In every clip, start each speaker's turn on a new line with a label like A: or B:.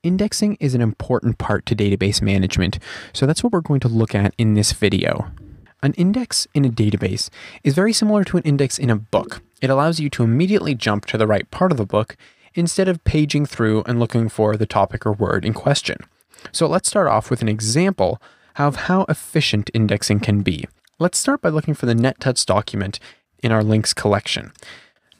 A: Indexing is an important part to database management, so that's what we're going to look at in this video. An index in a database is very similar to an index in a book. It allows you to immediately jump to the right part of the book instead of paging through and looking for the topic or word in question. So let's start off with an example of how efficient indexing can be. Let's start by looking for the NetTuts document in our links collection.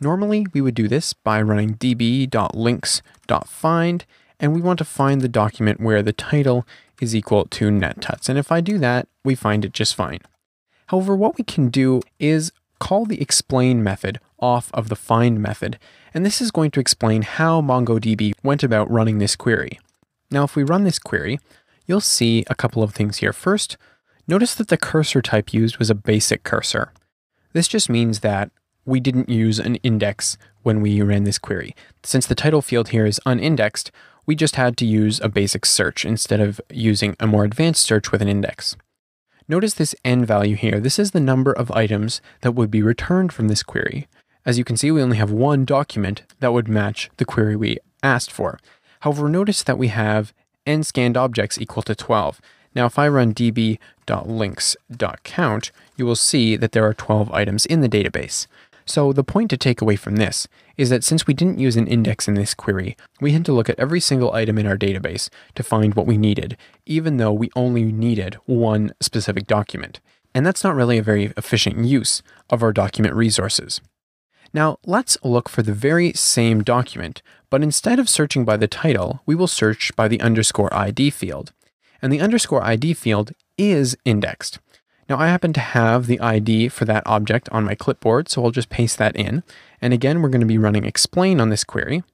A: Normally, we would do this by running db.links.find, and we want to find the document where the title is equal to NetTuts. And if I do that, we find it just fine. However, what we can do is call the explain method off of the find method, and this is going to explain how MongoDB went about running this query. Now, if we run this query, you'll see a couple of things here. First, notice that the cursor type used was a basic cursor. This just means that we didn't use an index when we ran this query. Since the title field here is unindexed, we just had to use a basic search instead of using a more advanced search with an index. Notice this n value here. This is the number of items that would be returned from this query. As you can see, we only have one document that would match the query we asked for. However, notice that we have n scanned objects equal to 12. Now, if I run db.links.count, you will see that there are 12 items in the database. So the point to take away from this is that since we didn't use an index in this query, we had to look at every single item in our database to find what we needed, even though we only needed one specific document. And that's not really a very efficient use of our document resources. Now, let's look for the very same document, but instead of searching by the title, we will search by the _ID field. And the _ID field is indexed. Now, I happen to have the ID for that object on my clipboard, so I'll just paste that in. And again, we're going to be running explain on this query.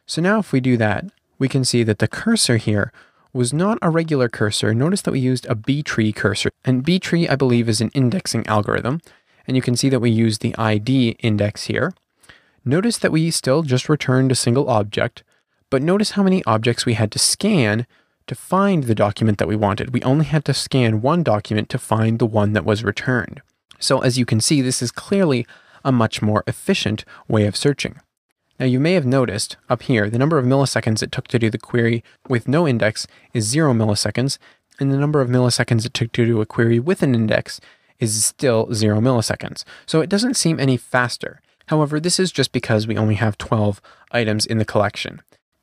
A: So now if we do that, we can see that the cursor here was not a regular cursor. Notice that we used a B-tree cursor. And B-tree, I believe, is an indexing algorithm. And you can see that we used the ID index here. Notice that we still just returned a single object, but notice how many objects we had to scan to find the document that we wanted. We only had to scan one document to find the one that was returned. So as you can see, this is clearly a much more efficient way of searching. Now you may have noticed up here, the number of milliseconds it took to do the query with no index is 0 milliseconds, and the number of milliseconds it took to do a query with an index is still 0 milliseconds. So it doesn't seem any faster. However, this is just because we only have 12 items in the collection.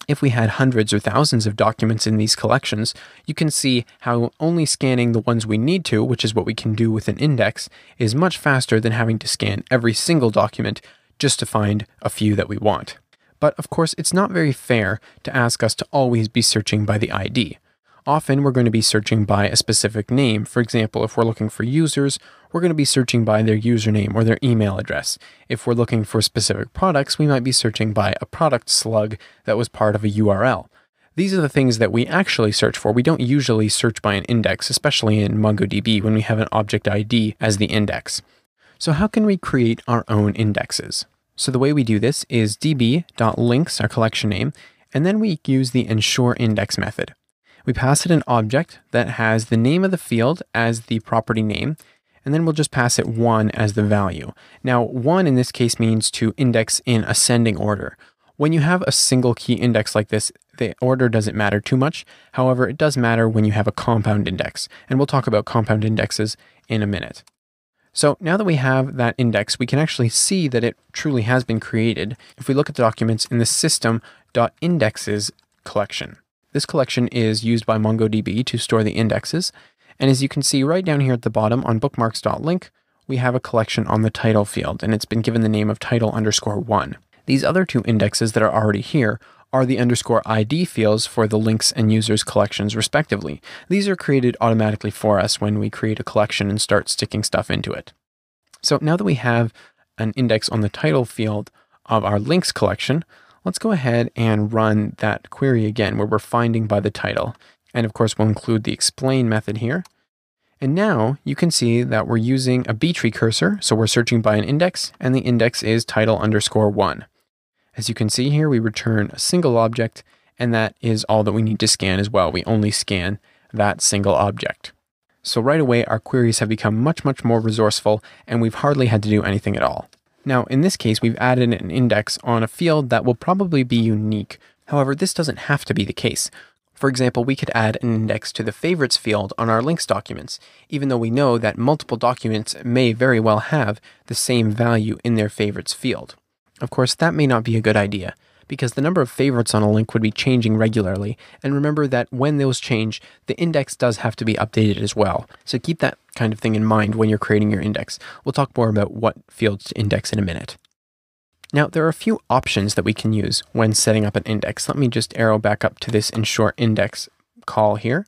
A: If we had hundreds or thousands of documents in these collections, you can see how only scanning the ones we need to, which is what we can do with an index, is much faster than having to scan every single document just to find a few that we want. But of course, it's not very fair to ask us to always be searching by the ID. Often we're going to be searching by a specific name. For example, if we're looking for users, we're going to be searching by their username or their email address. If we're looking for specific products, we might be searching by a product slug that was part of a URL. These are the things that we actually search for. We don't usually search by an index, especially in MongoDB when we have an object ID as the index. So how can we create our own indexes? So the way we do this is db.links, our collection name, and then we use the ensure index method. We pass it an object that has the name of the field as the property name, and then we'll just pass it 1 as the value. Now, 1 in this case means to index in ascending order. When you have a single key index like this, the order doesn't matter too much. However, it does matter when you have a compound index, and we'll talk about compound indexes in a minute. So now that we have that index, we can actually see that it truly has been created if we look at the documents in the system.indexes collection. This collection is used by MongoDB to store the indexes, and as you can see right down here at the bottom on bookmarks.link, we have a collection on the title field, and it's been given the name of title_1. These other two indexes that are already here are the _ID fields for the links and users collections respectively. These are created automatically for us when we create a collection and start sticking stuff into it. So now that we have an index on the title field of our links collection, let's go ahead and run that query again where we're finding by the title. And of course, we'll include the explain method here. And now you can see that we're using a B-tree cursor. So we're searching by an index, and the index is title_1. As you can see here, we return a single object, and that is all that we need to scan as well. We only scan that single object. So right away, our queries have become much more resourceful, and we've hardly had to do anything at all. Now, in this case, we've added an index on a field that will probably be unique However, this doesn't have to be the case. For example, we could add an index to the favorites field on our links documents, even though we know that multiple documents may very well have the same value in their favorites field. Of course, that may not be a good idea, because the number of favorites on a link would be changing regularly, and remember that when those change, the index does have to be updated as well. So keep that kind of thing in mind when you're creating your index. We'll talk more about what fields to index in a minute. Now, there are a few options that we can use when setting up an index. Let me just arrow back up to this ensure index call here.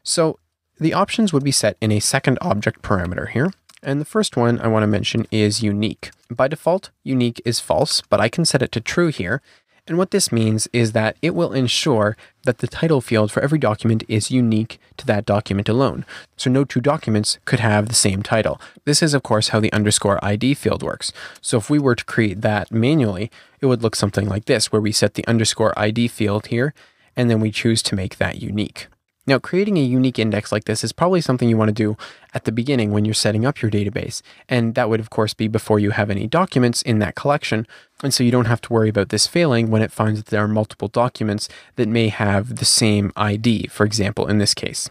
A: So the options would be set in a second object parameter here. And the first one I want to mention is unique. By default, unique is false, but I can set it to true here. And what this means is that it will ensure that the title field for every document is unique to that document alone. So no two documents could have the same title. This is, of course, how the _ID field works. So if we were to create that manually, it would look something like this, where we set the _ID field here, and then we choose to make that unique. Now, creating a unique index like this is probably something you want to do at the beginning when you're setting up your database. And that would, of course, be before you have any documents in that collection. And so you don't have to worry about this failing when it finds that there are multiple documents that may have the same ID, for example, in this case.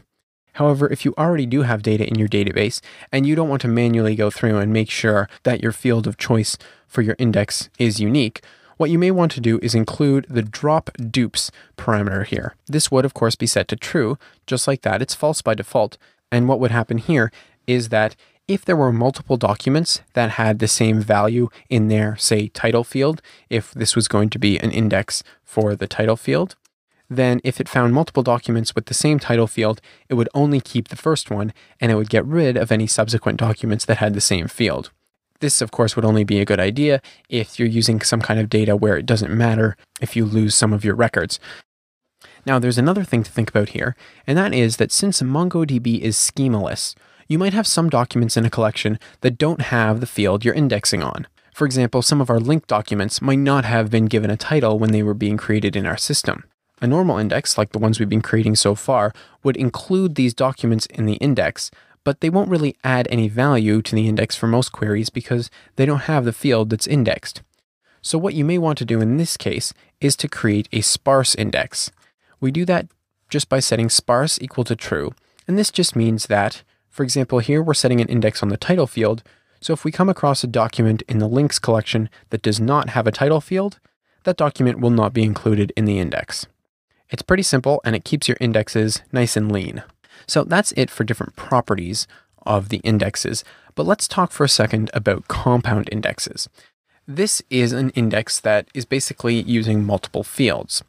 A: However, if you already do have data in your database and you don't want to manually go through and make sure that your field of choice for your index is unique, what you may want to do is include the drop dupes parameter here. This would, of course, be set to true, just like that. It's false by default. And what would happen here is that if there were multiple documents that had the same value in their, say, title field, if this was going to be an index for the title field, then if it found multiple documents with the same title field, it would only keep the first one, and it would get rid of any subsequent documents that had the same field. This, of course, would only be a good idea if you're using some kind of data where it doesn't matter if you lose some of your records. Now, there's another thing to think about here, and that is that since MongoDB is schemaless, you might have some documents in a collection that don't have the field you're indexing on. For example, some of our linked documents might not have been given a title when they were being created in our system. A normal index, like the ones we've been creating so far, would include these documents in the index, but they won't really add any value to the index for most queries because they don't have the field that's indexed. So what you may want to do in this case is to create a sparse index. We do that just by setting sparse equal to true, and this just means that, for example, here we're setting an index on the title field, so if we come across a document in the links collection that does not have a title field, that document will not be included in the index. It's pretty simple, and it keeps your indexes nice and lean. So that's it for different properties of the indexes, but let's talk for a second about compound indexes. This is an index that is basically using multiple fields.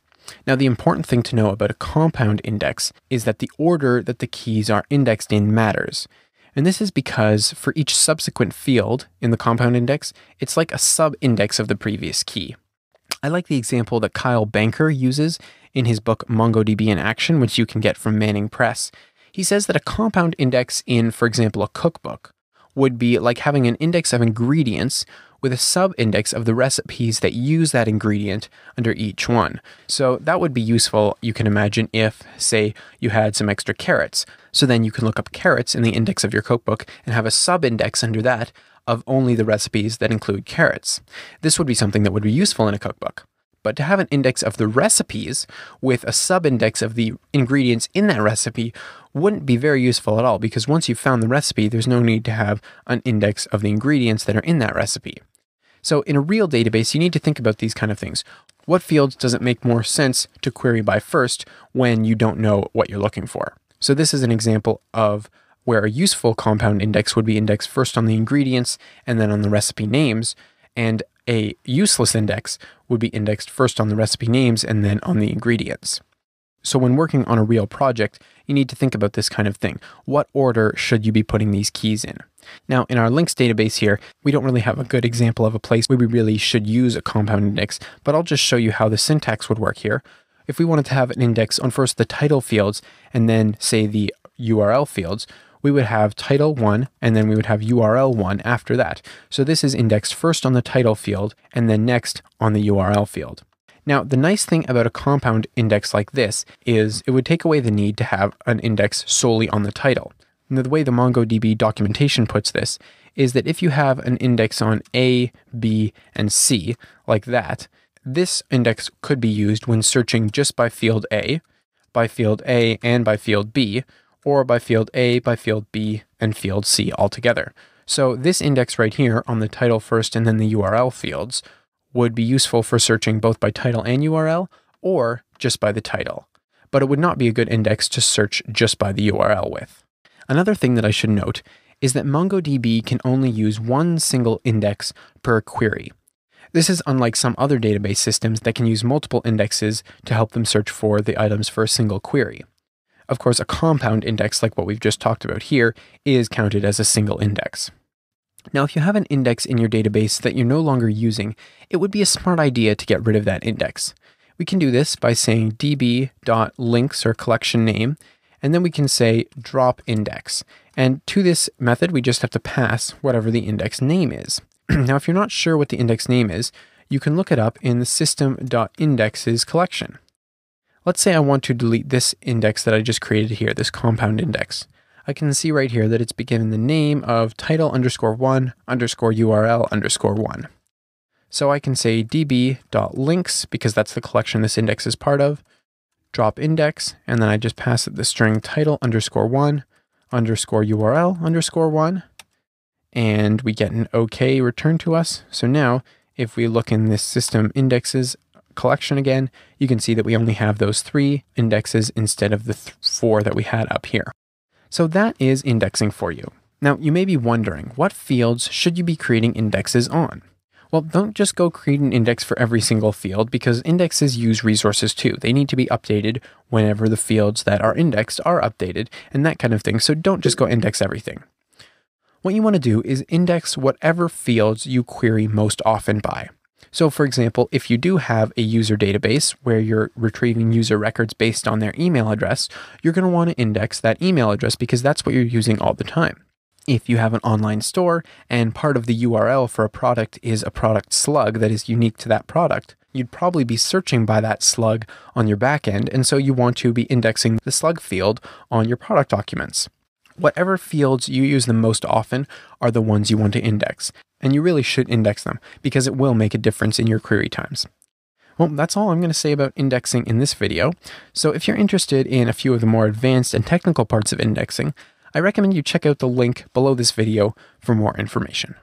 A: Now, the important thing to know about a compound index is that the order that the keys are indexed in matters. And this is because for each subsequent field in the compound index, it's like a sub-index of the previous key. I like the example that Kyle Banker uses in his book MongoDB in Action, which you can get from Manning Press. He says that a compound index in, for example, a cookbook would be like having an index of ingredients with a sub-index of the recipes that use that ingredient under each one. So that would be useful, you can imagine, if, say, you had some extra carrots. So then you can look up carrots in the index of your cookbook and have a sub-index under that of only the recipes that include carrots. This would be something that would be useful in a cookbook. But to have an index of the recipes with a sub-index of the ingredients in that recipe wouldn't be very useful at all, because once you've found the recipe, there's no need to have an index of the ingredients that are in that recipe. So in a real database, you need to think about these kind of things. What fields does it make more sense to query by first when you don't know what you're looking for? So this is an example of where a useful compound index would be indexed first on the ingredients and then on the recipe names, and a useless index would be indexed first on the recipe names and then on the ingredients. So when working on a real project, you need to think about this kind of thing. What order should you be putting these keys in? Now, in our links database here, we don't really have a good example of a place where we really should use a compound index, but I'll just show you how the syntax would work here. If we wanted to have an index on first the title fields and then, say, the URL fields, we would have title 1 and then we would have URL 1 after that. So this is indexed first on the title field and then next on the URL field. Now, the nice thing about a compound index like this is it would take away the need to have an index solely on the title. Now, the way the MongoDB documentation puts this is that if you have an index on A, B, and C, like that, This index could be used when searching just by field A and by field B, or by field A, by field B, and field C altogether. So this index right here on the title first and then the URL fields would be useful for searching both by title and URL, or just by the title. But it would not be a good index to search just by the URL with. Another thing that I should note is that MongoDB can only use one single index per query. This is unlike some other database systems that can use multiple indexes to help them search for the items for a single query. Of course, a compound index like what we've just talked about here is counted as a single index. Now, if you have an index in your database that you're no longer using, it would be a smart idea to get rid of that index. We can do this by saying db.links or collection name, and then we can say drop index. And to this method, we just have to pass whatever the index name is. Now, if you're not sure what the index name is, you can look it up in the system.indexes collection. Let's say I want to delete this index that I just created here, this compound index. I can see right here that it's been given the name of title_1_URL_1. So I can say db.links, because that's the collection this index is part of, drop index, and then I just pass it the string title_1_URL_1, and we get an OK returned to us. So now, if we look in this system indexes collection again, you can see that we only have those 3 indexes instead of the 4 that we had up here. So that is indexing for you. Now, you may be wondering, what fields should you be creating indexes on? Well, don't just go create an index for every single field, because indexes use resources too. They need to be updated whenever the fields that are indexed are updated and that kind of thing. So don't just go index everything. What you want to do is index whatever fields you query most often by. So for example, if you do have a user database where you're retrieving user records based on their email address, you're going to want to index that email address because that's what you're using all the time. If you have an online store and part of the URL for a product is a product slug that is unique to that product, you'd probably be searching by that slug on your backend, and so you want to be indexing the slug field on your product documents. Whatever fields you use the most often are the ones you want to index, and you really should index them because it will make a difference in your query times. Well, that's all I'm going to say about indexing in this video. So if you're interested in a few of the more advanced and technical parts of indexing, I recommend you check out the link below this video for more information.